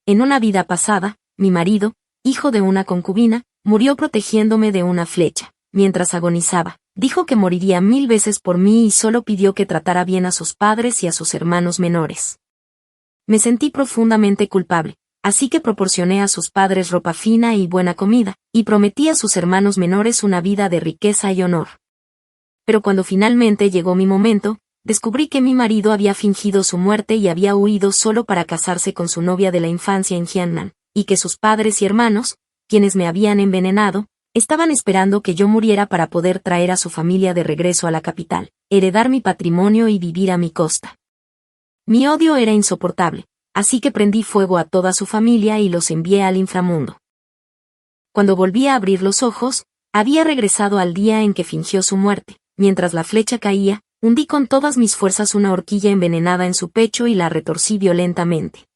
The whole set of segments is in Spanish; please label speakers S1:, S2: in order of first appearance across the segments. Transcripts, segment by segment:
S1: en una vida pasada, mi marido, hijo de una concubina, murió protegiéndome de una flecha. Mientras agonizaba, dijo que moriría 1000 veces por mí y solo pidió que tratara bien a sus padres y a sus hermanos menores. Me sentí profundamente culpable, así que proporcioné a sus padres ropa fina y buena comida, y prometí a sus hermanos menores una vida de riqueza y honor. Pero cuando finalmente llegó mi momento, descubrí que mi marido había fingido su muerte y había huido solo para casarse con su novia de la infancia en Jiangnan, y que sus padres y hermanos, quienes me habían envenenado, estaban esperando que yo muriera para poder traer a su familia de regreso a la capital, heredar mi patrimonio y vivir a mi costa. Mi odio era insoportable, así que prendí fuego a toda su familia y los envié al inframundo. Cuando volví a abrir los ojos, había regresado al día en que fingió su muerte. Mientras la flecha caía, hundí con todas mis fuerzas una horquilla envenenada en su pecho y la retorcí violentamente.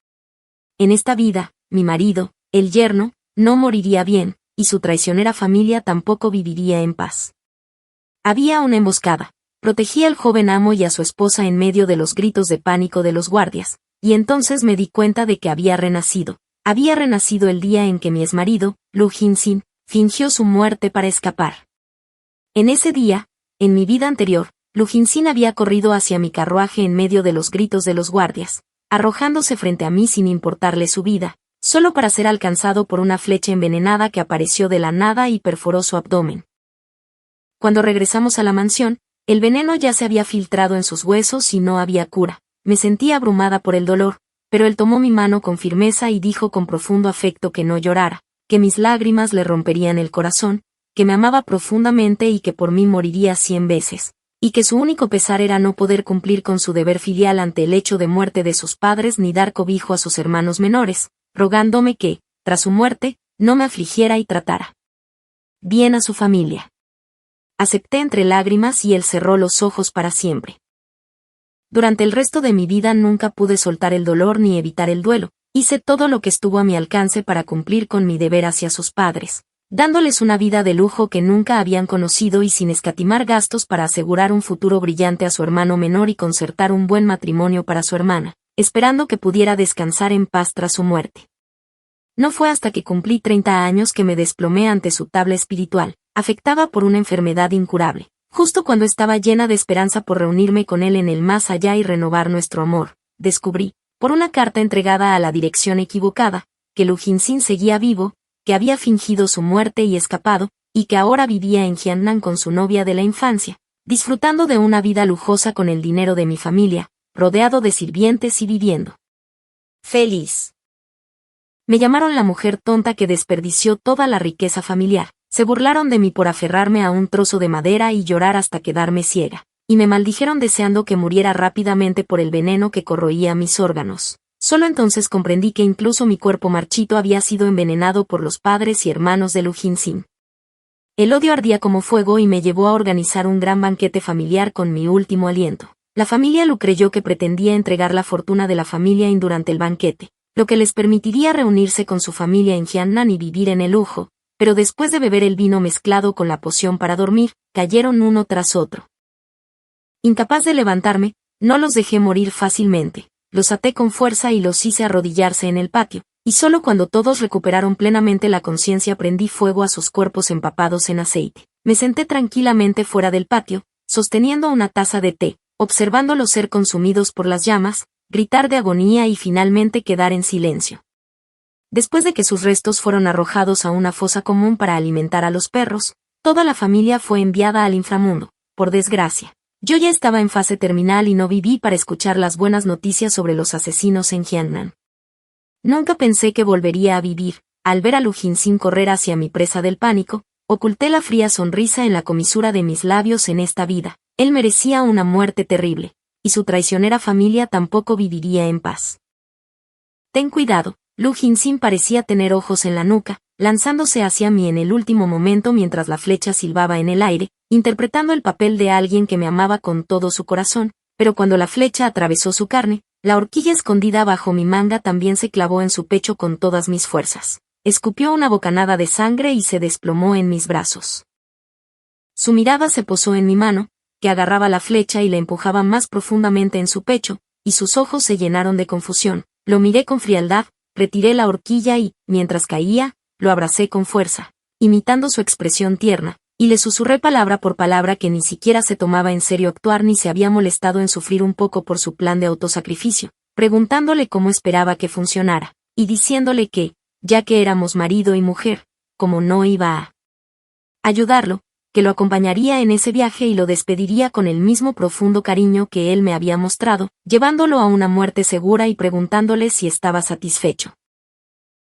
S1: En esta vida, mi marido, el yerno, no moriría bien, y su traicionera familia tampoco viviría en paz. Había una emboscada. Protegí al joven amo y a su esposa en medio de los gritos de pánico de los guardias, y entonces me di cuenta de que había renacido. Había renacido el día en que mi exmarido, Lu Jinxin, fingió su muerte para escapar. En ese día, en mi vida anterior, Lu Jinxin había corrido hacia mi carruaje en medio de los gritos de los guardias, arrojándose frente a mí sin importarle su vida, solo para ser alcanzado por una flecha envenenada que apareció de la nada y perforó su abdomen. Cuando regresamos a la mansión, el veneno ya se había filtrado en sus huesos y no había cura. Me sentí abrumada por el dolor, pero él tomó mi mano con firmeza y dijo con profundo afecto que no llorara, que mis lágrimas le romperían el corazón, que me amaba profundamente y que por mí moriría 100 veces, y que su único pesar era no poder cumplir con su deber filial ante el hecho de muerte de sus padres ni dar cobijo a sus hermanos menores, rogándome que, tras su muerte, no me afligiera y tratara bien a su familia. Acepté entre lágrimas y él cerró los ojos para siempre. Durante el resto de mi vida nunca pude soltar el dolor ni evitar el duelo. Hice todo lo que estuvo a mi alcance para cumplir con mi deber hacia sus padres, dándoles una vida de lujo que nunca habían conocido y sin escatimar gastos para asegurar un futuro brillante a su hermano menor y concertar un buen matrimonio para su hermana, esperando que pudiera descansar en paz tras su muerte. No fue hasta que cumplí 30 años que me desplomé ante su tabla espiritual, afectada por una enfermedad incurable, justo cuando estaba llena de esperanza por reunirme con él en el más allá y renovar nuestro amor. Descubrí, por una carta entregada a la dirección equivocada, que Lu Jinxin seguía vivo, que había fingido su muerte y escapado, y que ahora vivía en Jiangnan con su novia de la infancia, disfrutando de una vida lujosa con el dinero de mi familia, rodeado de sirvientes y viviendo feliz. Me llamaron la mujer tonta que desperdició toda la riqueza familiar, se burlaron de mí por aferrarme a un trozo de madera y llorar hasta quedarme ciega, y me maldijeron deseando que muriera rápidamente por el veneno que corroía mis órganos. Solo entonces comprendí que incluso mi cuerpo marchito había sido envenenado por los padres y hermanos de Lu Jinxin. El odio ardía como fuego y me llevó a organizar un gran banquete familiar con mi último aliento. La familia Lu creyó que pretendía entregar la fortuna de la familia Yin durante el banquete, lo que les permitiría reunirse con su familia en Jiangnan y vivir en el lujo, pero después de beber el vino mezclado con la poción para dormir, cayeron uno tras otro. Incapaz de levantarme, no los dejé morir fácilmente, los até con fuerza y los hice arrodillarse en el patio, y solo cuando todos recuperaron plenamente la conciencia prendí fuego a sus cuerpos empapados en aceite. Me senté tranquilamente fuera del patio, sosteniendo una taza de té, observándolos ser consumidos por las llamas, gritar de agonía y finalmente quedar en silencio. Después de que sus restos fueron arrojados a una fosa común para alimentar a los perros, toda la familia fue enviada al inframundo. Por desgracia, yo ya estaba en fase terminal y no viví para escuchar las buenas noticias sobre los asesinos en Jiangnan. Nunca pensé que volvería a vivir. Al ver a Lu Jinxin correr hacia mi presa del pánico, oculté la fría sonrisa en la comisura de mis labios en esta vida. Él merecía una muerte terrible, y su traicionera familia tampoco viviría en paz. Ten cuidado. Lu Jinxin parecía tener ojos en la nuca, lanzándose hacia mí en el último momento mientras la flecha silbaba en el aire, interpretando el papel de alguien que me amaba con todo su corazón, pero cuando la flecha atravesó su carne, la horquilla escondida bajo mi manga también se clavó en su pecho con todas mis fuerzas. Escupió una bocanada de sangre y se desplomó en mis brazos. Su mirada se posó en mi mano, que agarraba la flecha y la empujaba más profundamente en su pecho, y sus ojos se llenaron de confusión. Lo miré con frialdad, retiré la horquilla y, mientras caía, lo abracé con fuerza, imitando su expresión tierna, y le susurré palabra por palabra que ni siquiera se tomaba en serio actuar ni se había molestado en sufrir un poco por su plan de autosacrificio, preguntándole cómo esperaba que funcionara, y diciéndole que, ya que éramos marido y mujer, como no iba a ayudarlo, que lo acompañaría en ese viaje y lo despediría con el mismo profundo cariño que él me había mostrado, llevándolo a una muerte segura y preguntándole si estaba satisfecho.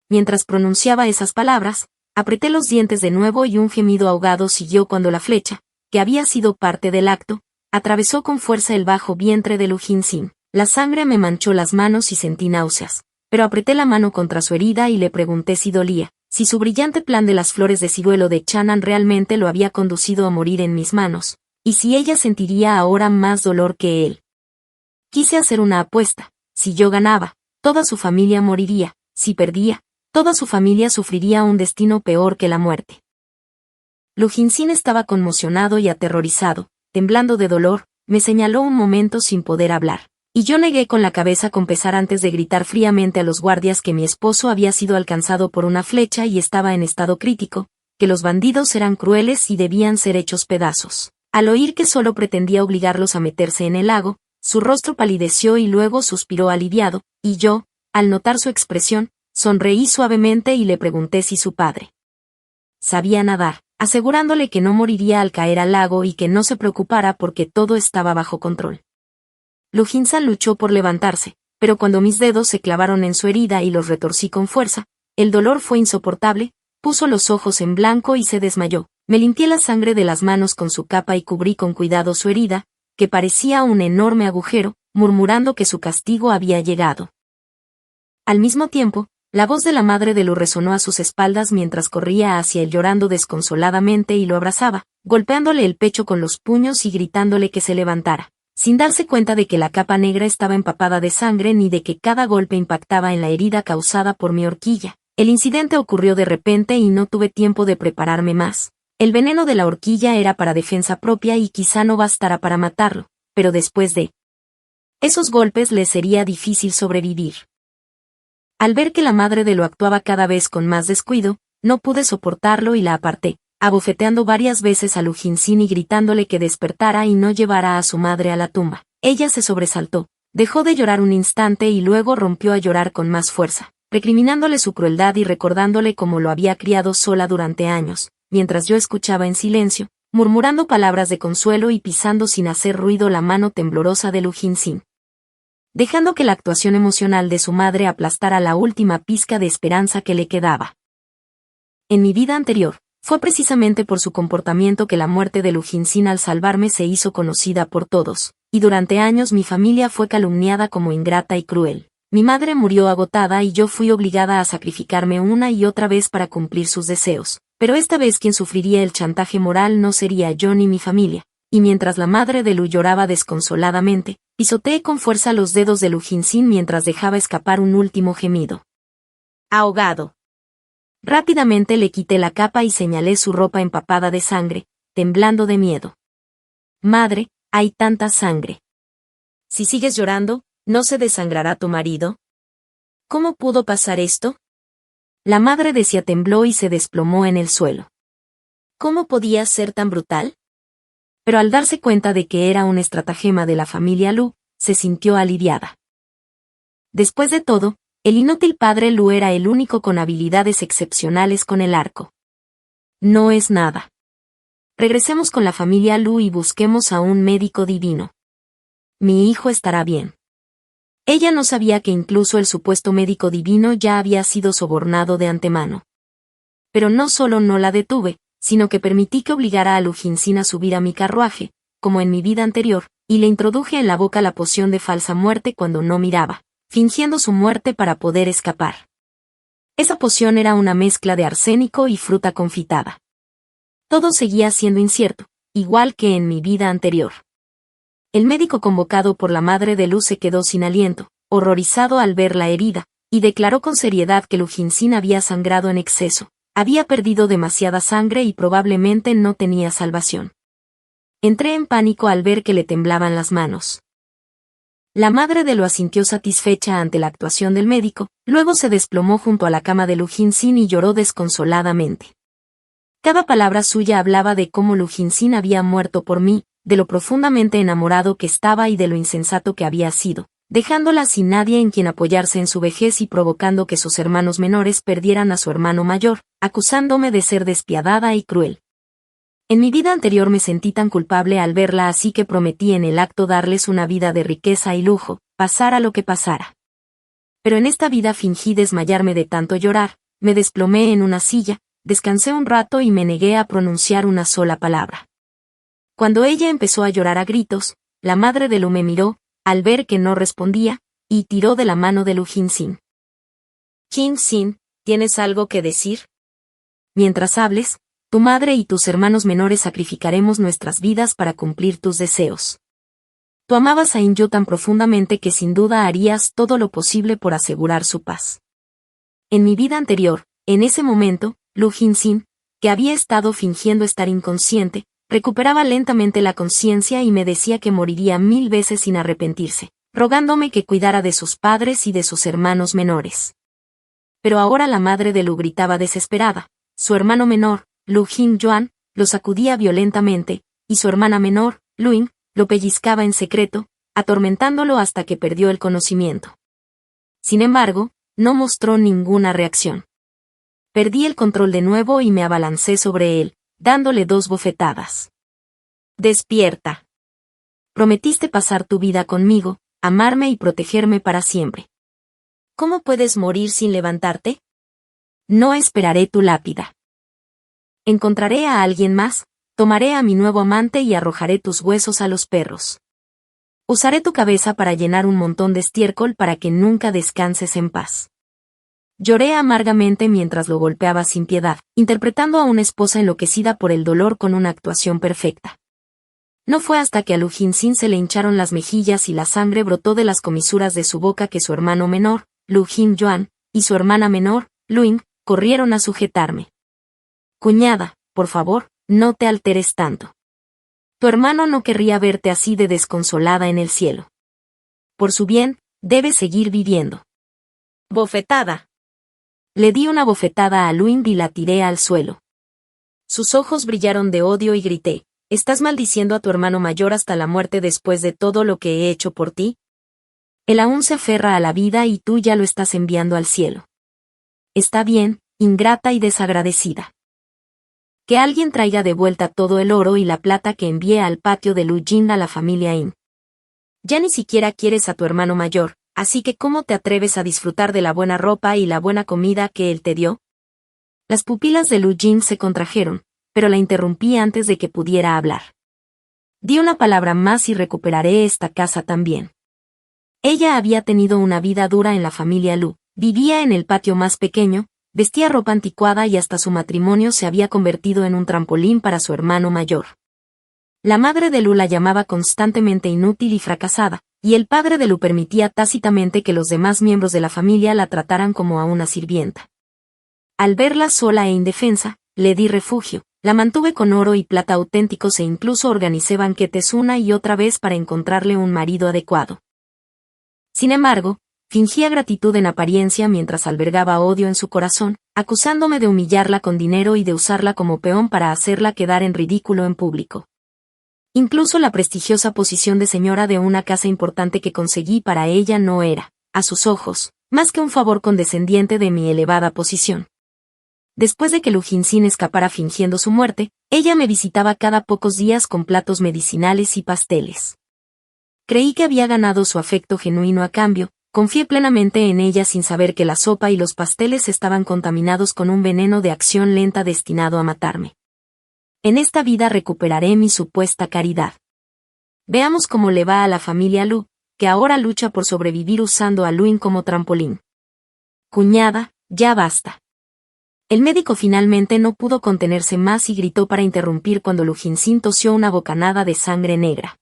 S1: Mientras pronunciaba esas palabras, apreté los dientes de nuevo y un gemido ahogado siguió cuando la flecha, que había sido parte del acto, atravesó con fuerza el bajo vientre de Lu Jinsin. La sangre me manchó las manos y sentí náuseas, pero apreté la mano contra su herida y le pregunté si dolía, si su brillante plan de las flores de ciruelo de Chanan realmente lo había conducido a morir en mis manos, y si ella sentiría ahora más dolor que él. Quise hacer una apuesta: si yo ganaba, toda su familia moriría; si perdía, toda su familia sufriría un destino peor que la muerte. Lu Jinsin estaba conmocionado y aterrorizado, temblando de dolor, me señaló un momento sin poder hablar. Y yo negué con la cabeza con pesar antes de gritar fríamente a los guardias que mi esposo había sido alcanzado por una flecha y estaba en estado crítico, que los bandidos eran crueles y debían ser hechos pedazos. Al oír que solo pretendía obligarlos a meterse en el lago, su rostro palideció y luego suspiró aliviado, y yo, al notar su expresión, sonreí suavemente y le pregunté si su padre sabía nadar, asegurándole que no moriría al caer al lago y que no se preocupara porque todo estaba bajo control. Lu Jinsan luchó por levantarse, pero cuando mis dedos se clavaron en su herida y los retorcí con fuerza, el dolor fue insoportable, puso los ojos en blanco y se desmayó. Me limpié la sangre de las manos con su capa y cubrí con cuidado su herida, que parecía un enorme agujero, murmurando que su castigo había llegado. Al mismo tiempo, la voz de la madre de Lu resonó a sus espaldas mientras corría hacia él llorando desconsoladamente y lo abrazaba, golpeándole el pecho con los puños y gritándole que se levantara, sin darse cuenta de que la capa negra estaba empapada de sangre ni de que cada golpe impactaba en la herida causada por mi horquilla. El incidente ocurrió de repente y no tuve tiempo de prepararme más. El veneno de la horquilla era para defensa propia y quizá no bastara para matarlo, pero después de esos golpes le sería difícil sobrevivir. Al ver que la madre de Lu actuaba cada vez con más descuido, no pude soportarlo y la aparté, abofeteando varias veces a Lu Jinsin y gritándole que despertara y no llevara a su madre a la tumba. Ella se sobresaltó, dejó de llorar un instante y luego rompió a llorar con más fuerza, recriminándole su crueldad y recordándole cómo lo había criado sola durante años, mientras yo escuchaba en silencio, murmurando palabras de consuelo y pisando sin hacer ruido la mano temblorosa de Lu Jinsin, dejando que la actuación emocional de su madre aplastara la última pizca de esperanza que le quedaba. En mi vida anterior, fue precisamente por su comportamiento que la muerte de Lu Jinsin al salvarme se hizo conocida por todos, y durante años mi familia fue calumniada como ingrata y cruel. Mi madre murió agotada y yo fui obligada a sacrificarme una y otra vez para cumplir sus deseos, pero esta vez quien sufriría el chantaje moral no sería yo ni mi familia, y mientras la madre de Lu lloraba desconsoladamente, pisoteé con fuerza los dedos de Lu Jinsin mientras dejaba escapar un último gemido. Ahogado. Rápidamente le quité la capa y señalé su ropa empapada de sangre, temblando de miedo. Madre, hay tanta sangre. Si sigues llorando, ¿no se desangrará tu marido? ¿Cómo pudo pasar esto? La madre de Xia tembló y se desplomó en el suelo. ¿Cómo podía ser tan brutal? Pero al darse cuenta de que era un estratagema de la familia Lu, se sintió aliviada. Después de todo, el inútil padre Lu era el único con habilidades excepcionales con el arco. No es nada. Regresemos con la familia Lu y busquemos a un médico divino. Mi hijo estará bien. Ella no sabía que incluso el supuesto médico divino ya había sido sobornado de antemano. Pero no solo no la detuve, sino que permití que obligara a Lu Jinsin a subir a mi carruaje, como en mi vida anterior, y le introduje en la boca la poción de falsa muerte cuando no miraba, fingiendo su muerte para poder escapar. Esa poción era una mezcla de arsénico y fruta confitada. Todo seguía siendo incierto, igual que en mi vida anterior. El médico convocado por la madre de Lu se quedó sin aliento, horrorizado al ver la herida, y declaró con seriedad que Lu Jinsin había sangrado en exceso, había perdido demasiada sangre y probablemente no tenía salvación. Entré en pánico al ver que le temblaban las manos. La madre de Lu asintió satisfecha ante la actuación del médico, luego se desplomó junto a la cama de Lu Jinsin y lloró desconsoladamente. Cada palabra suya hablaba de cómo Lu Jinsin había muerto por mí, de lo profundamente enamorado que estaba y de lo insensato que había sido, dejándola sin nadie en quien apoyarse en su vejez y provocando que sus hermanos menores perdieran a su hermano mayor, acusándome de ser despiadada y cruel. En mi vida anterior me sentí tan culpable al verla, así que prometí en el acto darles una vida de riqueza y lujo, pasara lo que pasara. Pero en esta vida fingí desmayarme de tanto llorar, me desplomé en una silla, descansé un rato y me negué a pronunciar una sola palabra. Cuando ella empezó a llorar a gritos, la madre de Lu me miró, al ver que no respondía, y tiró de la mano de Lu Jinsin. «Jinsin, ¿tienes algo que decir? Mientras hables, tu madre y tus hermanos menores sacrificaremos nuestras vidas para cumplir tus deseos. Tú amabas a In-yu tan profundamente que sin duda harías todo lo posible por asegurar su paz. En mi vida anterior, en ese momento, Lu Jinsin, que había estado fingiendo estar inconsciente, recuperaba lentamente la conciencia y me decía que moriría 1000 veces sin arrepentirse, rogándome que cuidara de sus padres y de sus hermanos menores. Pero ahora la madre de Lu gritaba desesperada, su hermano menor, Lu Jin-yuan, lo sacudía violentamente, y su hermana menor, Lu-in, lo pellizcaba en secreto, atormentándolo hasta que perdió el conocimiento. Sin embargo, no mostró ninguna reacción. Perdí el control de nuevo y me abalancé sobre él, dándole 2 bofetadas. «Despierta. Prometiste pasar tu vida conmigo, amarme y protegerme para siempre. ¿Cómo puedes morir sin levantarte? No esperaré tu lápida. Encontraré a alguien más, tomaré a mi nuevo amante y arrojaré tus huesos a los perros. Usaré tu cabeza para llenar un montón de estiércol para que nunca descanses en paz». Lloré amargamente mientras lo golpeaba sin piedad, interpretando a una esposa enloquecida por el dolor con una actuación perfecta. No fue hasta que a Lu Jinsin se le hincharon las mejillas y la sangre brotó de las comisuras de su boca que su hermano menor, Lu Jin-yuan, y su hermana menor, Lu-in, corrieron a sujetarme. «Cuñada, por favor, no te alteres tanto. Tu hermano no querría verte así de desconsolada en el cielo. Por su bien, debes seguir viviendo». «Bofetada». Le di una bofetada a Lu-in y la tiré al suelo. Sus ojos brillaron de odio y grité, «¿Estás maldiciendo a tu hermano mayor hasta la muerte después de todo lo que he hecho por ti? Él aún se aferra a la vida y tú ya lo estás enviando al cielo. Está bien, ingrata y desagradecida. Que alguien traiga de vuelta todo el oro y la plata que envié al patio de Lu Jin a la familia In. Ya ni siquiera quieres a tu hermano mayor, así que ¿cómo te atreves a disfrutar de la buena ropa y la buena comida que él te dio?» Las pupilas de Lu Jin se contrajeron, pero la interrumpí antes de que pudiera hablar. «Di una palabra más y recuperaré esta casa también». Ella había tenido una vida dura en la familia Lu, vivía en el patio más pequeño, vestía ropa anticuada y hasta su matrimonio se había convertido en un trampolín para su hermano mayor. La madre de Lu la llamaba constantemente inútil y fracasada, y el padre de Lu permitía tácitamente que los demás miembros de la familia la trataran como a una sirvienta. Al verla sola e indefensa, le di refugio, la mantuve con oro y plata auténticos e incluso organicé banquetes una y otra vez para encontrarle un marido adecuado. Sin embargo, fingía gratitud en apariencia mientras albergaba odio en su corazón, acusándome de humillarla con dinero y de usarla como peón para hacerla quedar en ridículo en público. Incluso la prestigiosa posición de señora de una casa importante que conseguí para ella no era, a sus ojos, más que un favor condescendiente de mi elevada posición. Después de que Lu Jinsin escapara fingiendo su muerte, ella me visitaba cada pocos días con platos medicinales y pasteles. Creí que había ganado su afecto genuino a cambio, confié plenamente en ella sin saber que la sopa y los pasteles estaban contaminados con un veneno de acción lenta destinado a matarme. En esta vida recuperaré mi supuesta caridad. Veamos cómo le va a la familia Lu, que ahora lucha por sobrevivir usando a Lu-in como trampolín. «Cuñada, ya basta». El médico finalmente no pudo contenerse más y gritó para interrumpir cuando Lu Jinsin tosió una bocanada de sangre negra.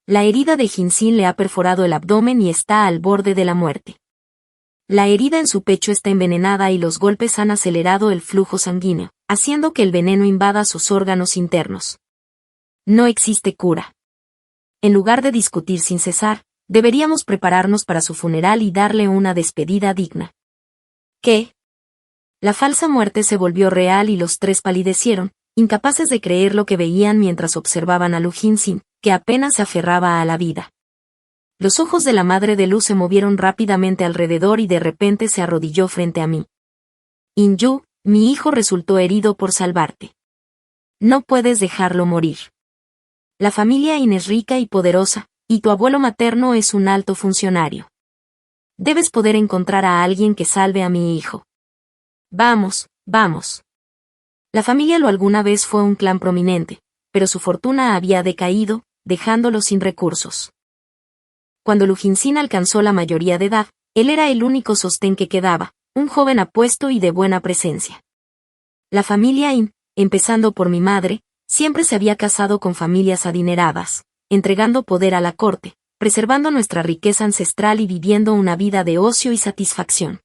S1: La herida de Jinsin le ha perforado el abdomen y está al borde de la muerte. La herida en su pecho está envenenada y los golpes han acelerado el flujo sanguíneo, haciendo que el veneno invada sus órganos internos. No existe cura. En lugar de discutir sin cesar, Deberíamos prepararnos para su funeral y darle una despedida digna. ¿Qué? La falsa muerte se volvió real y los tres palidecieron, incapaces de creer lo que veían mientras observaban a Lu Jinsin, que apenas se aferraba a la vida. Los ojos de la madre de Lu se movieron rápidamente alrededor y de repente se arrodilló frente a mí. In-yu, mi hijo resultó herido por salvarte. No puedes dejarlo morir. La familia In es rica y poderosa, y tu abuelo materno es un alto funcionario. Debes poder encontrar a alguien que salve a mi hijo. Vamos, vamos. La familia Lu alguna vez fue un clan prominente, pero su fortuna había decaído, dejándolo sin recursos. Cuando Lu Jinsin alcanzó la mayoría de edad, él era el único sostén que quedaba, un joven apuesto y de buena presencia. La familia In, empezando por mi madre, siempre se había casado con familias adineradas, entregando poder a la corte, preservando nuestra riqueza ancestral y viviendo una vida de ocio y satisfacción.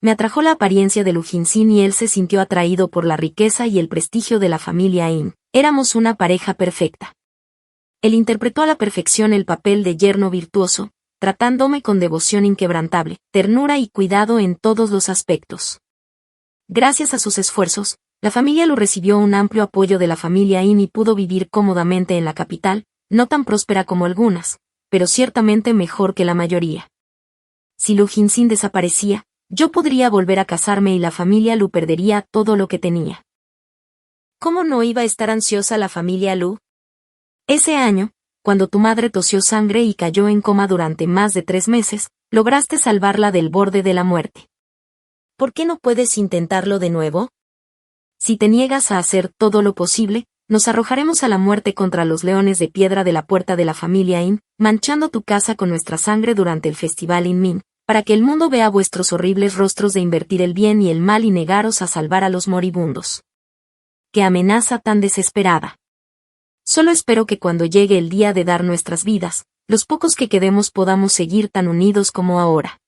S1: Me atrajo la apariencia de Lu Jinsin y él se sintió atraído por la riqueza y el prestigio de la familia In. Éramos una pareja perfecta. Él interpretó a la perfección el papel de yerno virtuoso, tratándome con devoción inquebrantable, ternura y cuidado en todos los aspectos. Gracias a sus esfuerzos, la familia Lu recibió un amplio apoyo de la familia In y pudo vivir cómodamente en la capital, no tan próspera como algunas, pero ciertamente mejor que la mayoría. Si Lu Jinsin desaparecía, yo podría volver a casarme y la familia Lu perdería todo lo que tenía. ¿Cómo no iba a estar ansiosa la familia Lu? Ese año, cuando tu madre tosió sangre y cayó en coma durante más de 3 meses, lograste salvarla del borde de la muerte. ¿Por qué no puedes intentarlo de nuevo? Si te niegas a hacer todo lo posible, nos arrojaremos a la muerte contra los leones de piedra de la puerta de la familia In, manchando tu casa con nuestra sangre durante el festival Inmin, para que el mundo vea vuestros horribles rostros de invertir el bien y el mal y negaros a salvar a los moribundos. ¡Qué amenaza tan desesperada! Solo espero que cuando llegue el día de dar nuestras vidas, los pocos que quedemos podamos seguir tan unidos como ahora.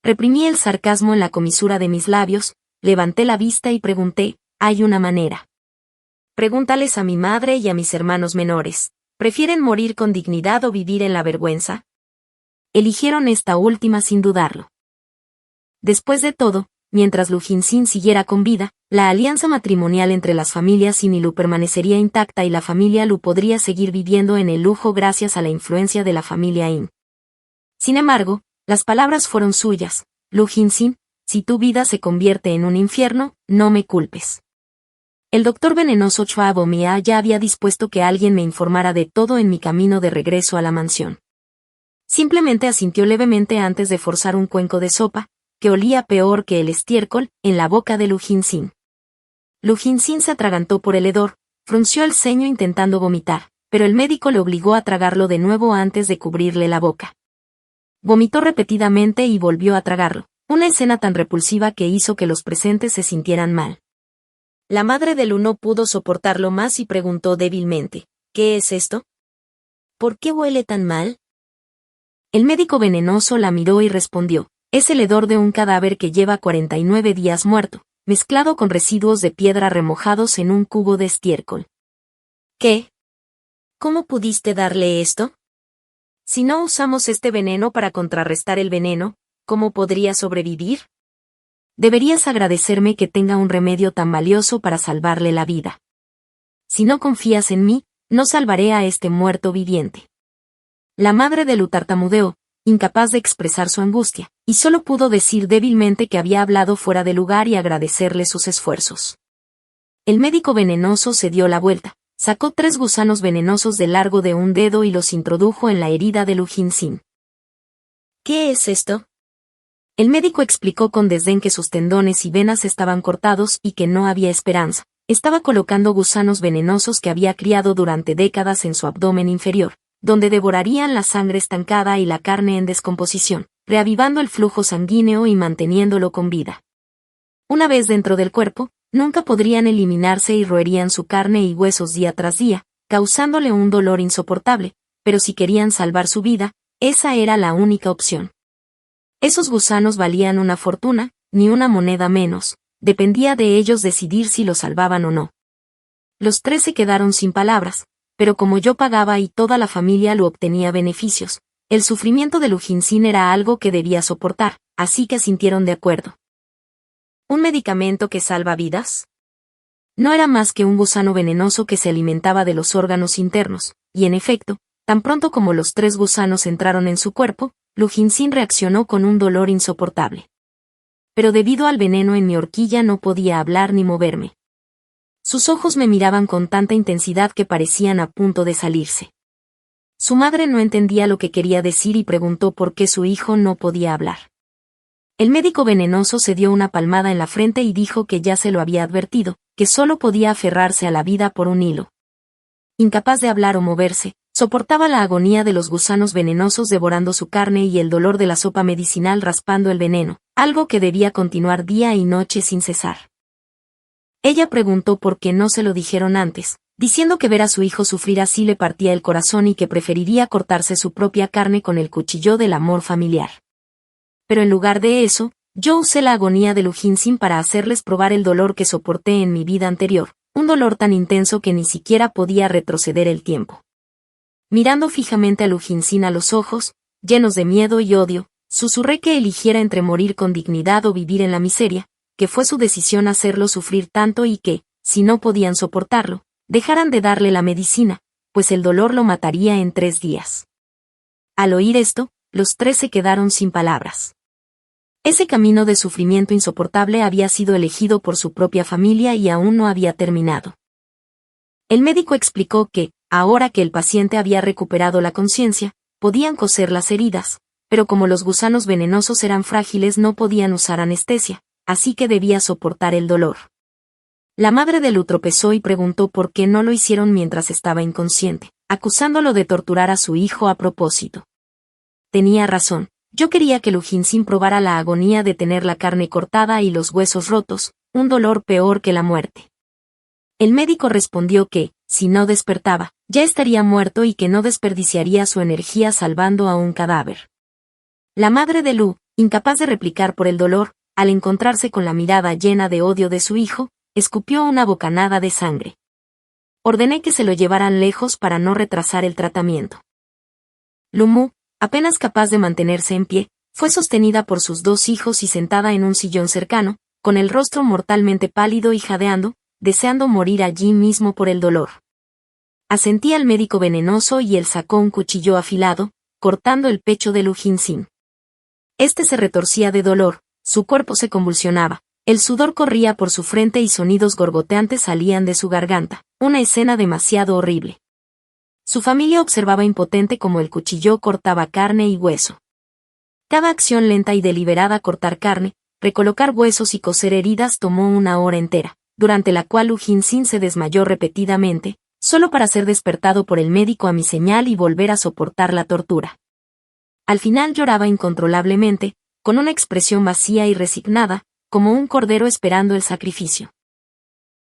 S1: Reprimí el sarcasmo en la comisura de mis labios, levanté la vista y pregunté, ¿hay una manera? Pregúntales a mi madre y a mis hermanos menores, ¿prefieren morir con dignidad o vivir en la vergüenza? Eligieron esta última sin dudarlo. Después de todo, mientras Lu Jinsin siguiera con vida, la alianza matrimonial entre las familias In y Lu permanecería intacta y la familia Lu podría seguir viviendo en el lujo gracias a la influencia de la familia In. Sin embargo, las palabras fueron suyas. Lu Jinsin, si tu vida se convierte en un infierno, no me culpes. El doctor venenoso Chua Bomia ya había dispuesto que alguien me informara de todo en mi camino de regreso a la mansión. Simplemente asintió levemente antes de forzar un cuenco de sopa, que olía peor que el estiércol, en la boca de Lu Jinsin. Lu Jinsin se atragantó por el hedor, frunció el ceño intentando vomitar, pero el médico le obligó a tragarlo de nuevo antes de cubrirle la boca. Vomitó repetidamente y volvió a tragarlo, una escena tan repulsiva que hizo que los presentes se sintieran mal. La madre de Lu no pudo soportarlo más y preguntó débilmente, ¿qué es esto? ¿Por qué huele tan mal? El médico venenoso la miró y respondió, es el hedor de un cadáver que lleva 49 días muerto, mezclado con residuos de piedra remojados en un cubo de estiércol. ¿Qué? ¿Cómo pudiste darle esto? Si no usamos este veneno para contrarrestar el veneno, ¿cómo podría sobrevivir? Deberías agradecerme que tenga un remedio tan valioso para salvarle la vida. Si no confías en mí, no salvaré a este muerto viviente. La madre de Lu tartamudeó, incapaz de expresar su angustia, y solo pudo decir débilmente que había hablado fuera de lugar y agradecerle sus esfuerzos. El médico venenoso se dio la vuelta, sacó 3 gusanos venenosos de largo de un dedo y los introdujo en la herida de Lu Jinsin. ¿Qué es esto? El médico explicó con desdén que sus tendones y venas estaban cortados y que no había esperanza. Estaba colocando gusanos venenosos que había criado durante décadas en su abdomen inferior, donde devorarían la sangre estancada y la carne en descomposición, reavivando el flujo sanguíneo y manteniéndolo con vida. Una vez dentro del cuerpo, nunca podrían eliminarse y roerían su carne y huesos día tras día, causándole un dolor insoportable, pero si querían salvar su vida, esa era la única opción. Esos gusanos valían una fortuna, ni una moneda menos, dependía de ellos decidir si lo salvaban o no. Los 3 se quedaron sin palabras, pero como yo pagaba y toda la familia lo obtenía beneficios, El sufrimiento de Lu Jinsin era algo que debía soportar, así que asintieron de acuerdo. ¿Un medicamento que salva vidas? No era más que un gusano venenoso que se alimentaba de los órganos internos, y en efecto, tan pronto como los 3 gusanos entraron en su cuerpo, Lu Jinsin reaccionó con un dolor insoportable. Pero debido al veneno en mi horquilla no podía hablar ni moverme. Sus ojos me miraban con tanta intensidad que parecían a punto de salirse. Su madre no entendía lo que quería decir y preguntó por qué su hijo no podía hablar. El médico venenoso se dio una palmada en la frente y dijo que ya se lo había advertido, que solo podía aferrarse a la vida por un hilo. Incapaz de hablar o moverse, soportaba la agonía de los gusanos venenosos devorando su carne y el dolor de la sopa medicinal raspando el veneno, algo que debía continuar día y noche sin cesar. Ella preguntó por qué no se lo dijeron antes, diciendo que ver a su hijo sufrir así le partía el corazón y que preferiría cortarse su propia carne con el cuchillo del amor familiar. Pero en lugar de eso, yo usé la agonía de Lu Jinsin para hacerles probar el dolor que soporté en mi vida anterior, un dolor tan intenso que ni siquiera podía retroceder el tiempo. Mirando fijamente a Lu Jinsin a los ojos, llenos de miedo y odio, susurré que eligiera entre morir con dignidad o vivir en la miseria, que fue su decisión hacerlo sufrir tanto y que, si no podían soportarlo, dejaran de darle la medicina, pues el dolor lo mataría en 3 días. Al oír esto, los 3 se quedaron sin palabras. Ese camino de sufrimiento insoportable había sido elegido por su propia familia y aún no había terminado. El médico explicó que, ahora que el paciente había recuperado la conciencia, podían coser las heridas, pero como los gusanos venenosos eran frágiles no podían usar anestesia, así que debía soportar el dolor. La madre de Lu tropezó y preguntó por qué no lo hicieron mientras estaba inconsciente, acusándolo de torturar a su hijo a propósito. Tenía razón, yo quería que Lu Jinsin probara la agonía de tener la carne cortada y los huesos rotos, un dolor peor que la muerte. El médico respondió que, si no despertaba, ya estaría muerto y que no desperdiciaría su energía salvando a un cadáver. La madre de Lu, incapaz de replicar por el dolor, al encontrarse con la mirada llena de odio de su hijo, escupió una bocanada de sangre. Ordené que se lo llevaran lejos para no retrasar el tratamiento. Lu Mu, apenas capaz de mantenerse en pie, fue sostenida por sus 2 hijos y sentada en un sillón cercano, con el rostro mortalmente pálido y jadeando, deseando morir allí mismo por el dolor. Asentí al médico venenoso y él sacó un cuchillo afilado, cortando el pecho de Lu Jinsin. Este se retorcía de dolor, su cuerpo se convulsionaba, el sudor corría por su frente y sonidos gorgoteantes salían de su garganta, una escena demasiado horrible. Su familia observaba impotente como el cuchillo cortaba carne y hueso. Cada acción lenta y deliberada cortar carne, recolocar huesos y coser heridas tomó 1 hora entera, durante la cual Lu Jinsin se desmayó repetidamente, solo para ser despertado por el médico a mi señal y volver a soportar la tortura. Al final lloraba incontrolablemente, con una expresión vacía y resignada, como un cordero esperando el sacrificio.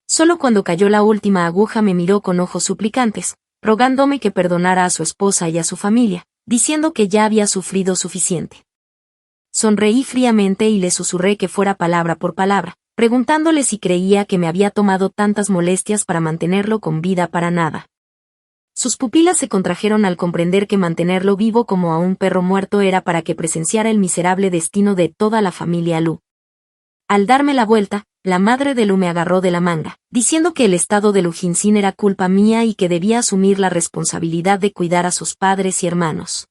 S1: Solo cuando cayó la última aguja me miró con ojos suplicantes, rogándome que perdonara a su esposa y a su familia, diciendo que ya había sufrido suficiente. Sonreí fríamente y le susurré que fuera palabra por palabra, preguntándole si creía que me había tomado tantas molestias para mantenerlo con vida para nada. Sus pupilas se contrajeron al comprender que mantenerlo vivo como a un perro muerto era para que presenciara el miserable destino de toda la familia Lu. Al darme la vuelta, la madre de Lu me agarró de la manga, diciendo que el estado de Lu Jinsin era culpa mía y que debía asumir la responsabilidad de cuidar a sus padres y hermanos.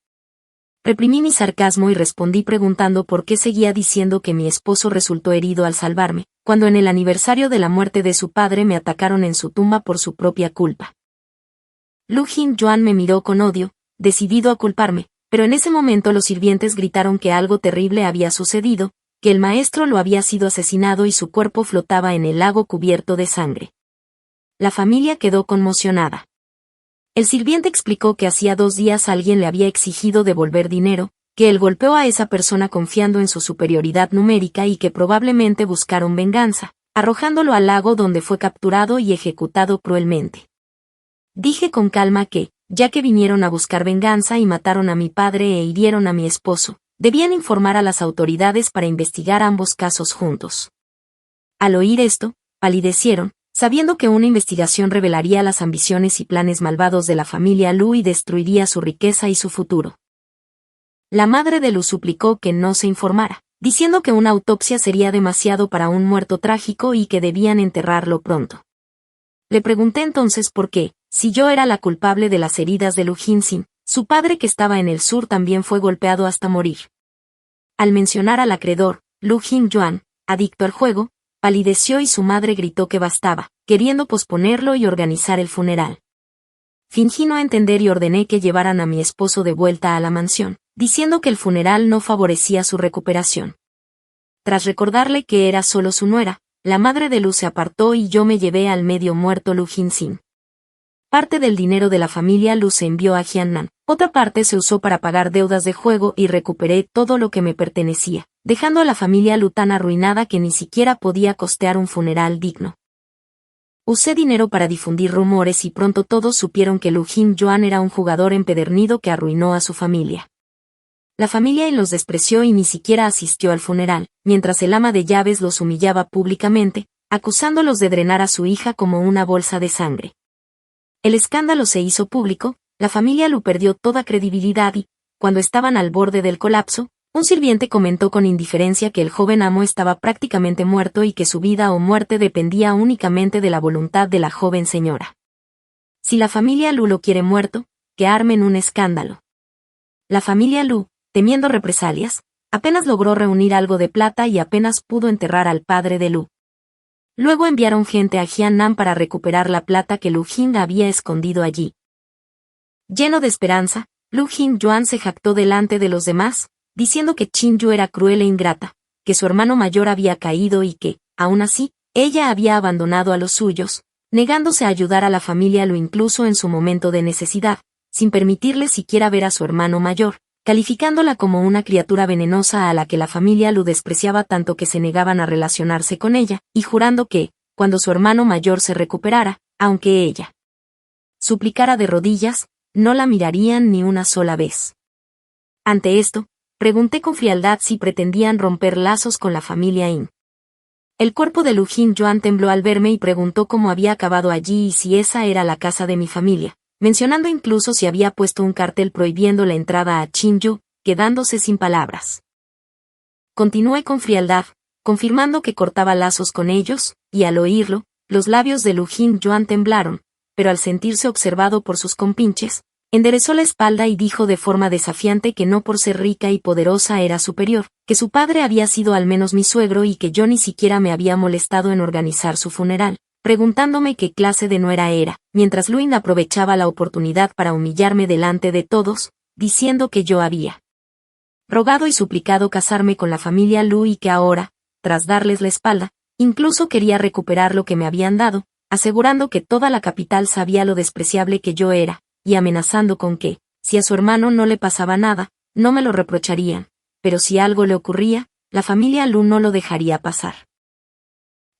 S1: Reprimí mi sarcasmo y respondí preguntando por qué seguía diciendo que mi esposo resultó herido al salvarme, cuando en el aniversario de la muerte de su padre me atacaron en su tumba por su propia culpa. Lu Jinyuan me miró con odio, decidido a culparme, pero en ese momento los sirvientes gritaron que algo terrible había sucedido, que el maestro lo había sido asesinado y su cuerpo flotaba en el lago cubierto de sangre. La familia quedó conmocionada. El sirviente explicó que hacía 2 días alguien le había exigido devolver dinero, que él golpeó a esa persona confiando en su superioridad numérica y que probablemente buscaron venganza, arrojándolo al lago donde fue capturado y ejecutado cruelmente. Dije con calma que, ya que vinieron a buscar venganza y mataron a mi padre e hirieron a mi esposo, debían informar a las autoridades para investigar ambos casos juntos. Al oír esto, palidecieron, sabiendo que una investigación revelaría las ambiciones y planes malvados de la familia Lu y destruiría su riqueza y su futuro. La madre de Lu suplicó que no se informara, diciendo que una autopsia sería demasiado para un muerto trágico y que debían enterrarlo pronto. Le pregunté entonces por qué, si yo era la culpable de las heridas de Lu Jinsin, su padre que estaba en el sur también fue golpeado hasta morir. Al mencionar al acreedor, Lu Jingyuan, adicto al juego, palideció y su madre gritó que bastaba, queriendo posponerlo y organizar el funeral. Fingí no entender y ordené que llevaran a mi esposo de vuelta a la mansión, diciendo que el funeral no favorecía su recuperación. Tras recordarle que era solo su nuera, la madre de Lu se apartó y yo me llevé al medio muerto Lu Jinsin. Parte del dinero de la familia Lu se envió a Jiannan, otra parte se usó para pagar deudas de juego y recuperé todo lo que me pertenecía, dejando a la familia Lu tan arruinada que ni siquiera podía costear un funeral digno. Usé dinero para difundir rumores y pronto todos supieron que Lu Jingyuan era un jugador empedernido que arruinó a su familia. La familia los despreció y ni siquiera asistió al funeral, mientras el ama de llaves los humillaba públicamente, acusándolos de drenar a su hija como una bolsa de sangre. El escándalo se hizo público, la familia Lu perdió toda credibilidad y, cuando estaban al borde del colapso, un sirviente comentó con indiferencia que el joven amo estaba prácticamente muerto y que su vida o muerte dependía únicamente de la voluntad de la joven señora. Si la familia Lu lo quiere muerto, que armen un escándalo. La familia Lu, temiendo represalias, apenas logró reunir algo de plata y apenas pudo enterrar al padre de Lu. Luego enviaron gente a Jiannan para recuperar la plata que Lu Jing había escondido allí. Lleno de esperanza, Lu Jingyuan se jactó delante de los demás, diciendo que Qin Yu era cruel e ingrata, que su hermano mayor había caído y que, aún así, ella había abandonado a los suyos, negándose a ayudar a la familia Lu incluso en su momento de necesidad, sin permitirle siquiera ver a su hermano mayor, calificándola como una criatura venenosa a la que la familia Lu despreciaba tanto que se negaban a relacionarse con ella, y jurando que, cuando su hermano mayor se recuperara, aunque ella suplicara de rodillas, no la mirarían ni una sola vez. Ante esto, pregunté con frialdad si pretendían romper lazos con la familia Yin. El cuerpo de Lu Jingyuan tembló al verme y preguntó cómo había acabado allí y si esa era la casa de mi familia, mencionando incluso si había puesto un cartel prohibiendo la entrada a Qin Yu, quedándose sin palabras. Continué con frialdad, confirmando que cortaba lazos con ellos, y al oírlo, los labios de Lu Jingyuan temblaron, pero al sentirse observado por sus compinches, enderezó la espalda y dijo de forma desafiante que no por ser rica y poderosa era superior, que su padre había sido al menos mi suegro y que yo ni siquiera me había molestado en organizar su funeral, preguntándome qué clase de nuera era, mientras Luin aprovechaba la oportunidad para humillarme delante de todos, diciendo que yo había rogado y suplicado casarme con la familia Lu y que ahora, tras darles la espalda, incluso quería recuperar lo que me habían dado, asegurando que toda la capital sabía lo despreciable que yo era, y amenazando con que, si a su hermano no le pasaba nada, no me lo reprocharían, pero si algo le ocurría, la familia Lu no lo dejaría pasar.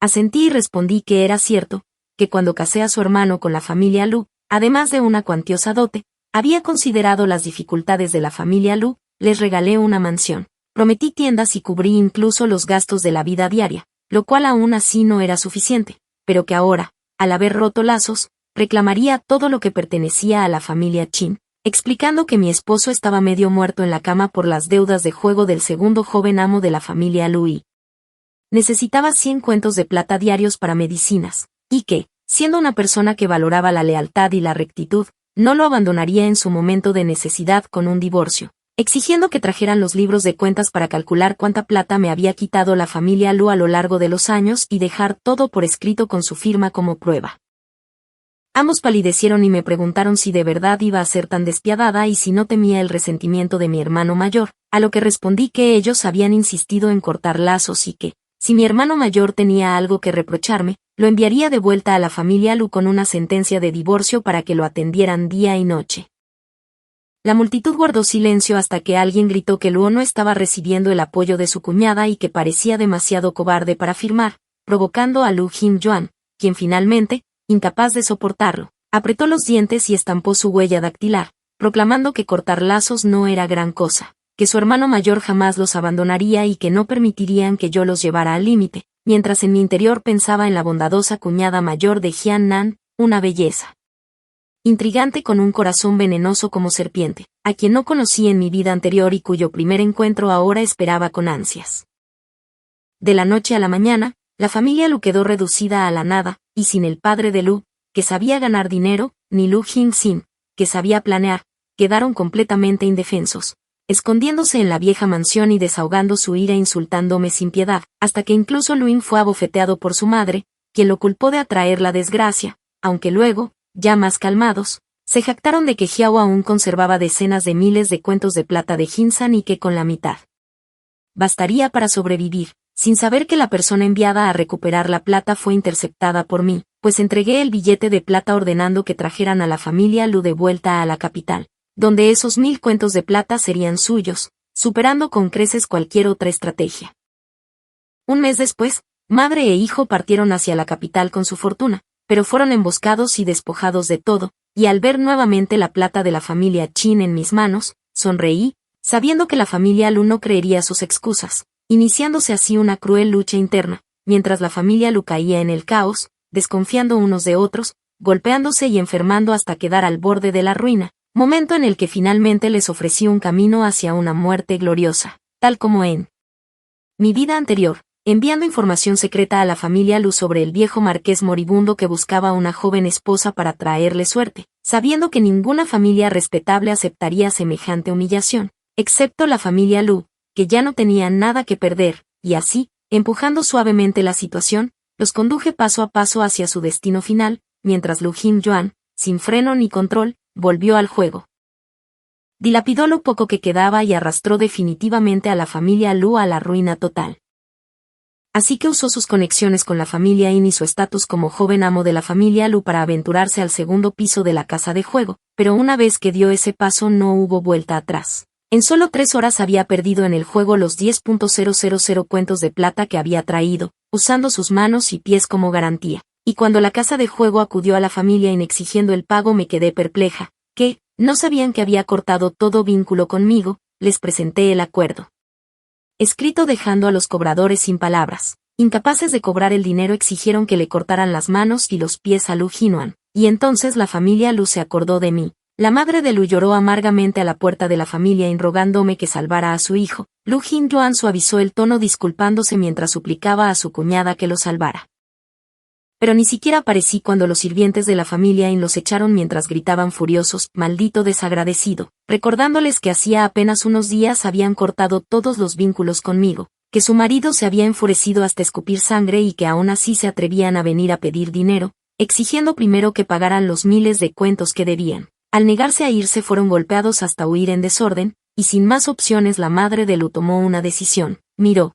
S1: Asentí y respondí que era cierto, que cuando casé a su hermano con la familia Lu, además de una cuantiosa dote, había considerado las dificultades de la familia Lu, les regalé una mansión, prometí tiendas y cubrí incluso los gastos de la vida diaria, lo cual aún así no era suficiente, pero que ahora, al haber roto lazos, reclamaría todo lo que pertenecía a la familia Qin, explicando que mi esposo estaba medio muerto en la cama por las deudas de juego del segundo joven amo de la familia Lu y necesitaba 100 cuentos de plata diarios para medicinas, y que, siendo una persona que valoraba la lealtad y la rectitud, no lo abandonaría en su momento de necesidad con un divorcio, exigiendo que trajeran los libros de cuentas para calcular cuánta plata me había quitado la familia Lu a lo largo de los años y dejar todo por escrito con su firma como prueba. Ambos palidecieron y me preguntaron si de verdad iba a ser tan despiadada y si no temía el resentimiento de mi hermano mayor, a lo que respondí que ellos habían insistido en cortar lazos y que, si mi hermano mayor tenía algo que reprocharme, lo enviaría de vuelta a la familia Lu con una sentencia de divorcio para que lo atendieran día y noche. La multitud guardó silencio hasta que alguien gritó que Luo no estaba recibiendo el apoyo de su cuñada y que parecía demasiado cobarde para firmar, provocando a Lu Jingyuan, quien finalmente, incapaz de soportarlo, apretó los dientes y estampó su huella dactilar, proclamando que cortar lazos no era gran cosa, que su hermano mayor jamás los abandonaría y que no permitirían que yo los llevara al límite, mientras en mi interior pensaba en la bondadosa cuñada mayor de Jiannan, una belleza intrigante con un corazón venenoso como serpiente, a quien no conocí en mi vida anterior y cuyo primer encuentro ahora esperaba con ansias. De la noche a la mañana, la familia Lu quedó reducida a la nada, y sin el padre de Lu, que sabía ganar dinero, ni Lu Jing-sin, que sabía planear, quedaron completamente indefensos, escondiéndose en la vieja mansión y desahogando su ira insultándome sin piedad, hasta que incluso Luin fue abofeteado por su madre, quien lo culpó de atraer la desgracia, aunque luego, ya más calmados, se jactaron de que Jiao aún conservaba decenas de miles de cuentos de plata de Jinsan y que con la mitad bastaría para sobrevivir, sin saber que la persona enviada a recuperar la plata fue interceptada por mí, pues entregué el billete de plata ordenando que trajeran a la familia Lu de vuelta a la capital, donde esos 1000 cuentos de plata serían suyos, superando con creces cualquier otra estrategia. Un mes después, madre e hijo partieron hacia la capital con su fortuna, pero fueron emboscados y despojados de todo, y al ver nuevamente la plata de la familia Qin en mis manos, sonreí, sabiendo que la familia Lu no creería sus excusas, iniciándose así una cruel lucha interna, mientras la familia Lu caía en el caos, desconfiando unos de otros, golpeándose y enfermando hasta quedar al borde de la ruina, momento en el que finalmente les ofrecí un camino hacia una muerte gloriosa, tal como en mi vida anterior, enviando información secreta a la familia Lu sobre el viejo marqués moribundo que buscaba una joven esposa para traerle suerte, sabiendo que ninguna familia respetable aceptaría semejante humillación, excepto la familia Lu, que ya no tenía nada que perder, y así, empujando suavemente la situación, los conduje paso a paso hacia su destino final, mientras Lu Jing-yuan, sin freno ni control, volvió al juego. Dilapidó lo poco que quedaba y arrastró definitivamente a la familia Lu a la ruina total. Así que usó sus conexiones con la familia In y su estatus como joven amo de la familia Lu para aventurarse al segundo piso de la casa de juego, pero una vez que dio ese paso no hubo vuelta atrás. En solo 3 horas había perdido en el juego los 10.000 cuentos de plata que había traído, usando sus manos y pies como garantía. Y cuando la casa de juego acudió a la familia In exigiendo el pago me quedé perpleja, que, no sabían que había cortado todo vínculo conmigo, les presenté el acuerdo escrito dejando a los cobradores sin palabras. Incapaces de cobrar el dinero exigieron que le cortaran las manos y los pies a Lu Jinuan, y entonces la familia Lu se acordó de mí. La madre de Lu lloró amargamente a la puerta de la familia In rogándome que salvara a su hijo. Lu Jing-yuan suavizó el tono disculpándose mientras suplicaba a su cuñada que lo salvara. Pero ni siquiera aparecí cuando los sirvientes de la familia In los echaron mientras gritaban furiosos, maldito desagradecido, recordándoles que hacía apenas unos días habían cortado todos los vínculos conmigo, que su marido se había enfurecido hasta escupir sangre y que aún así se atrevían a venir a pedir dinero, exigiendo primero que pagaran los miles de cuentos que debían. Al negarse a irse fueron golpeados hasta huir en desorden, y sin más opciones la madre de Lu tomó una decisión, miró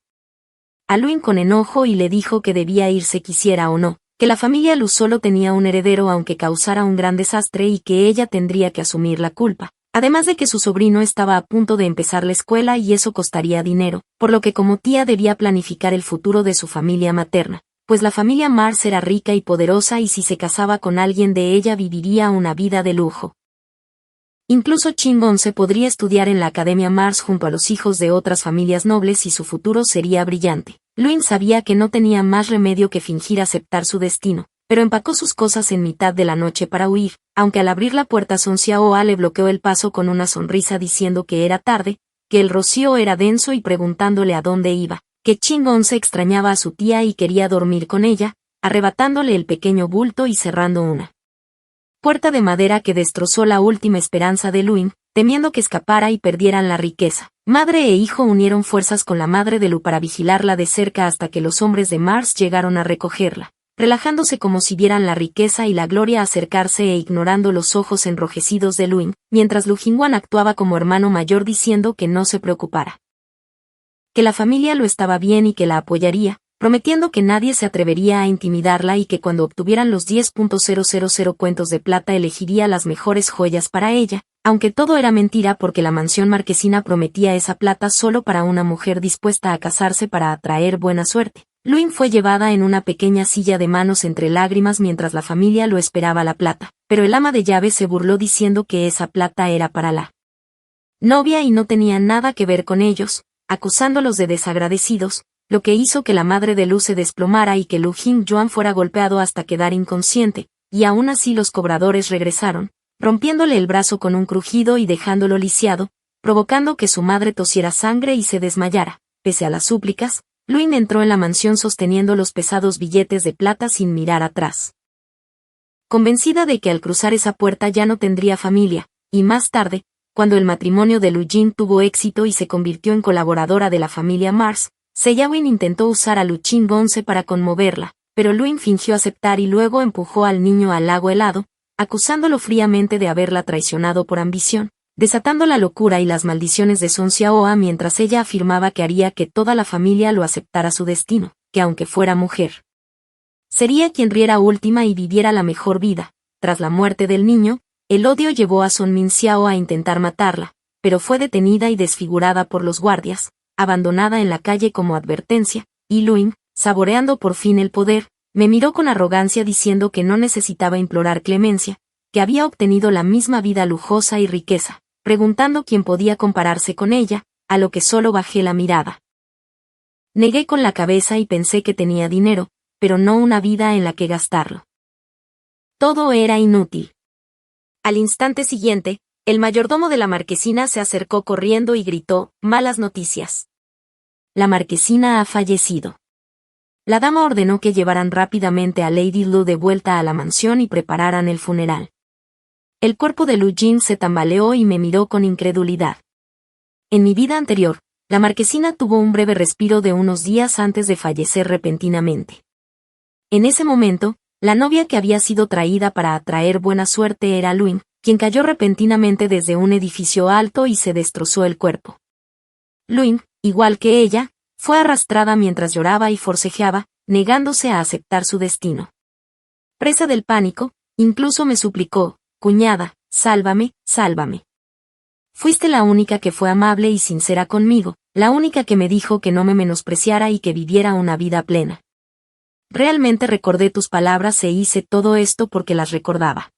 S1: a Luin con enojo y le dijo que debía irse quisiera o no, que la familia Lu solo tenía un heredero aunque causara un gran desastre y que ella tendría que asumir la culpa, además de que su sobrino estaba a punto de empezar la escuela y eso costaría dinero, por lo que como tía debía planificar el futuro de su familia materna, pues la familia Mars era rica y poderosa y si se casaba con alguien de ella viviría una vida de lujo. Incluso Chin-gon se podría estudiar en la Academia Mars junto a los hijos de otras familias nobles y su futuro sería brillante. Luin sabía que no tenía más remedio que fingir aceptar su destino, pero empacó sus cosas en mitad de la noche para huir, aunque al abrir la puerta Song Xiaoa le bloqueó el paso con una sonrisa diciendo que era tarde, que el rocío era denso y preguntándole a dónde iba, que Chin-gon se extrañaba a su tía y quería dormir con ella, arrebatándole el pequeño bulto y cerrando una puerta de madera que destrozó la última esperanza de Luin, temiendo que escapara y perdieran la riqueza. Madre e hijo unieron fuerzas con la madre de Lu para vigilarla de cerca hasta que los hombres de Mars llegaron a recogerla, relajándose como si vieran la riqueza y la gloria acercarse e ignorando los ojos enrojecidos de Luin, mientras Lu Jingwan actuaba como hermano mayor diciendo que no se preocupara, que la familia Lu estaba bien y que la apoyaría, prometiendo que nadie se atrevería a intimidarla y que cuando obtuvieran los 10.000 cuentos de plata elegiría las mejores joyas para ella, aunque todo era mentira porque la mansión marquesina prometía esa plata solo para una mujer dispuesta a casarse para atraer buena suerte. Luin fue llevada en una pequeña silla de manos entre lágrimas mientras la familia lo esperaba la plata, pero el ama de llaves se burló diciendo que esa plata era para la novia y no tenía nada que ver con ellos, acusándolos de desagradecidos, lo que hizo que la madre de Lu se desplomara y que Lu Jing-yuan fuera golpeado hasta quedar inconsciente, y aún así los cobradores regresaron, rompiéndole el brazo con un crujido y dejándolo lisiado, provocando que su madre tosiera sangre y se desmayara. Pese a las súplicas, Luin entró en la mansión sosteniendo los pesados billetes de plata sin mirar atrás. Convencida de que al cruzar esa puerta ya no tendría familia, y más tarde, cuando el matrimonio de Lu Jin tuvo éxito y se convirtió en colaboradora de la familia Mars, Seyawin intentó usar a Lu Chingonse para conmoverla, pero Luin fingió aceptar y luego empujó al niño al lago helado, acusándolo fríamente de haberla traicionado por ambición, desatando la locura y las maldiciones de Song Xiaoa mientras ella afirmaba que haría que toda la familia lo aceptara su destino, que aunque fuera mujer, sería quien riera última y viviera la mejor vida. Tras la muerte del niño, el odio llevó a Sun Minxiao a intentar matarla, pero fue detenida y desfigurada por los guardias, abandonada en la calle como advertencia, y Luin, saboreando por fin el poder, me miró con arrogancia diciendo que no necesitaba implorar clemencia, que había obtenido la misma vida lujosa y riqueza, preguntando quién podía compararse con ella, a lo que solo bajé la mirada. Negué con la cabeza y pensé que tenía dinero, pero no una vida en la que gastarlo. Todo era inútil. Al instante siguiente, el mayordomo de la marquesina se acercó corriendo y gritó: «Malas noticias. La marquesina ha fallecido». La dama ordenó que llevaran rápidamente a Lady Lu de vuelta a la mansión y prepararan el funeral. El cuerpo de Lu Jin se tambaleó y me miró con incredulidad. En mi vida anterior, la marquesina tuvo un breve respiro de unos días antes de fallecer repentinamente. En ese momento, la novia que había sido traída para atraer buena suerte era Luin, quien cayó repentinamente desde un edificio alto y se destrozó el cuerpo. Luin, igual que ella, fue arrastrada mientras lloraba y forcejeaba, negándose a aceptar su destino. Presa del pánico, incluso me suplicó: «Cuñada, sálvame, sálvame». Fuiste la única que fue amable y sincera conmigo, la única que me dijo que no me menospreciara y que viviera una vida plena. Realmente recordé tus palabras e hice todo esto porque las recordaba.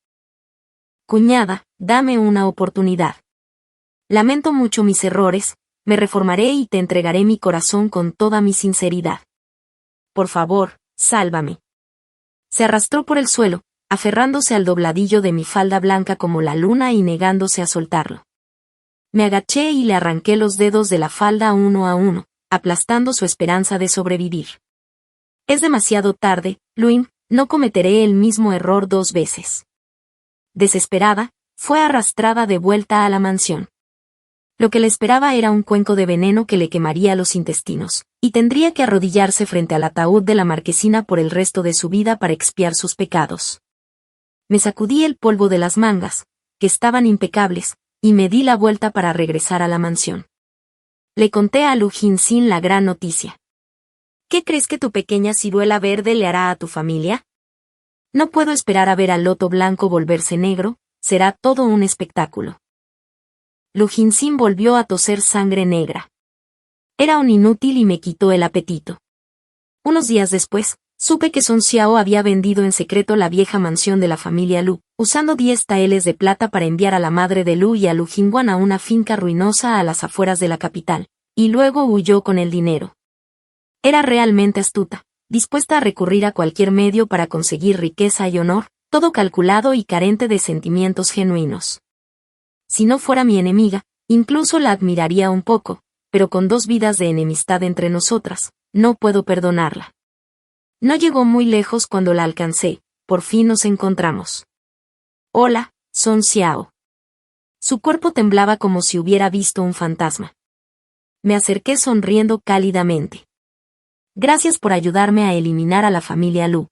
S1: Cuñada, dame una oportunidad. Lamento mucho mis errores, me reformaré y te entregaré mi corazón con toda mi sinceridad. Por favor, sálvame. Se arrastró por el suelo, aferrándose al dobladillo de mi falda blanca como la luna y negándose a soltarlo. Me agaché y le arranqué los dedos de la falda uno a uno, aplastando su esperanza de sobrevivir. Es demasiado tarde, Luin, no cometeré el mismo error 2 veces. Desesperada, fue arrastrada de vuelta a la mansión. Lo que le esperaba era un cuenco de veneno que le quemaría los intestinos, y tendría que arrodillarse frente al ataúd de la marquesina por el resto de su vida para expiar sus pecados. Me sacudí el polvo de las mangas, que estaban impecables, y me di la vuelta para regresar a la mansión. Le conté a Lu Jinxin la gran noticia. ¿Qué crees que tu pequeña ciruela verde le hará a tu familia? No puedo esperar a ver al loto blanco volverse negro, será todo un espectáculo. Lu Jinxin volvió a toser sangre negra. Era un inútil y me quitó el apetito. Unos días después, supe que Song Xiao había vendido en secreto la vieja mansión de la familia Lu, usando 10 taeles de plata para enviar a la madre de Lu y a Lu Jingwan a una finca ruinosa a las afueras de la capital, y luego huyó con el dinero. Era realmente astuta, dispuesta a recurrir a cualquier medio para conseguir riqueza y honor, todo calculado y carente de sentimientos genuinos. Si no fuera mi enemiga, incluso la admiraría un poco, pero con 2 vidas de enemistad entre nosotras, no puedo perdonarla. No llegó muy lejos cuando la alcancé, por fin nos encontramos. Hola, Song Xiao. Su cuerpo temblaba como si hubiera visto un fantasma. Me acerqué sonriendo cálidamente. Gracias por ayudarme a eliminar a la familia Lu.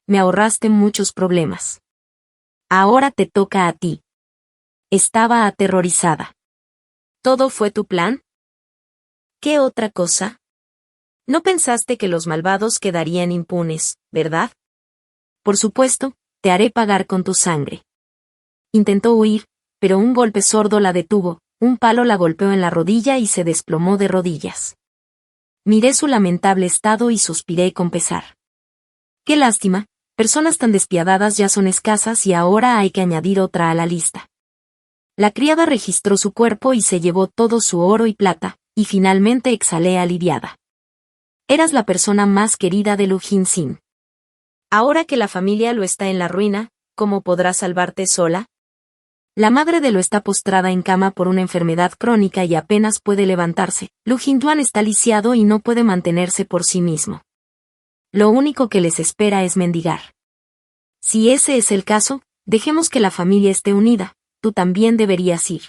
S1: Me ahorraste muchos problemas. Ahora te toca a ti. Estaba aterrorizada. ¿Todo fue tu plan? ¿Qué otra cosa? No pensaste que los malvados quedarían impunes, ¿verdad? Por supuesto, te haré pagar con tu sangre. Intentó huir, pero un golpe sordo la detuvo, un palo la golpeó en la rodilla y se desplomó de rodillas. Miré su lamentable estado y suspiré con pesar. Qué lástima, personas tan despiadadas ya son escasas y ahora hay que añadir otra a la lista. La criada registró su cuerpo y se llevó todo su oro y plata, y finalmente exhalé aliviada. Eras la persona más querida de Lu Jinxin. Ahora que la familia lo está en la ruina, ¿cómo podrás salvarte sola? La madre de Lo está postrada en cama por una enfermedad crónica y apenas puede levantarse. Lu Jin-duan está lisiado y no puede mantenerse por sí mismo. Lo único que les espera es mendigar. Si ese es el caso, dejemos que la familia esté unida, tú también deberías ir.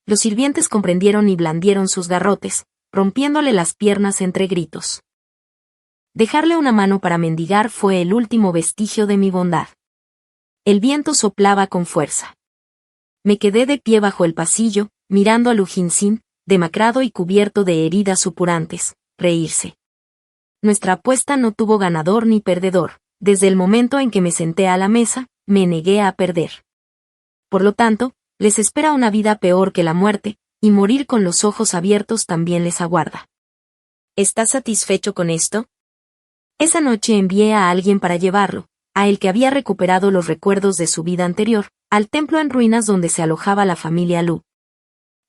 S1: Los sirvientes comprendieron y blandieron sus garrotes, rompiéndole las piernas entre gritos. Dejarle una mano para mendigar fue el último vestigio de mi bondad. El viento soplaba con fuerza. Me quedé de pie bajo el pasillo, mirando a Lu Jin-sin, demacrado y cubierto de heridas supurantes, reírse. Nuestra apuesta no tuvo ganador ni perdedor. Desde el momento en que me senté a la mesa, me negué a perder. Por lo tanto, les espera una vida peor que la muerte, y morir con los ojos abiertos también les aguarda. ¿Estás satisfecho con esto? Esa noche envié a alguien para llevarlo, a el que había recuperado los recuerdos de su vida anterior, al templo en ruinas donde se alojaba la familia Lu.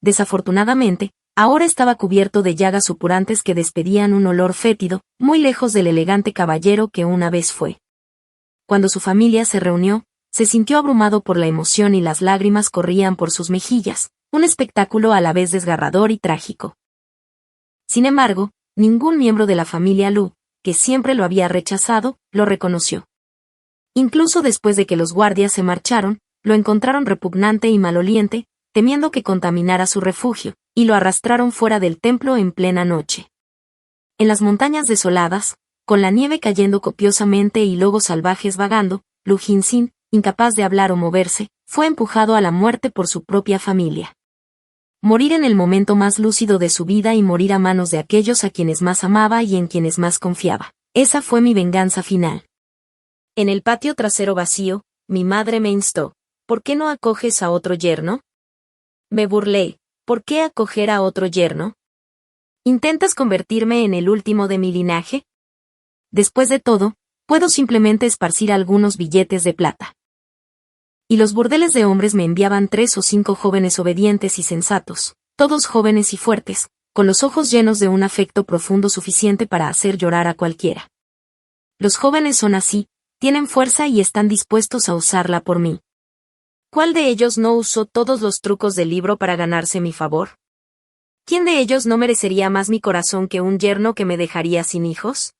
S1: Desafortunadamente, ahora estaba cubierto de llagas supurantes que despedían un olor fétido, muy lejos del elegante caballero que una vez fue. Cuando su familia se reunió, se sintió abrumado por la emoción y las lágrimas corrían por sus mejillas, un espectáculo a la vez desgarrador y trágico. Sin embargo, ningún miembro de la familia Lu, que siempre lo había rechazado, lo reconoció. Incluso después de que los guardias se marcharon, lo encontraron repugnante y maloliente, temiendo que contaminara su refugio, y lo arrastraron fuera del templo en plena noche. En las montañas desoladas, con la nieve cayendo copiosamente y lobos salvajes vagando, Lu Jin-sin, incapaz de hablar o moverse, fue empujado a la muerte por su propia familia. Morir en el momento más lúcido de su vida y morir a manos de aquellos a quienes más amaba y en quienes más confiaba. Esa fue mi venganza final. En el patio trasero vacío, mi madre me instó, ¿por qué no acoges a otro yerno? Me burlé, ¿por qué acoger a otro yerno? ¿Intentas convertirme en el último de mi linaje? Después de todo, puedo simplemente esparcir algunos billetes de plata. Y los burdeles de hombres me enviaban 3 o 5 jóvenes obedientes y sensatos, todos jóvenes y fuertes, con los ojos llenos de un afecto profundo suficiente para hacer llorar a cualquiera. Los jóvenes son así, tienen fuerza y están dispuestos a usarla por mí. ¿Cuál de ellos no usó todos los trucos del libro para ganarse mi favor? ¿Quién de ellos no merecería más mi corazón que un yerno que me dejaría sin hijos?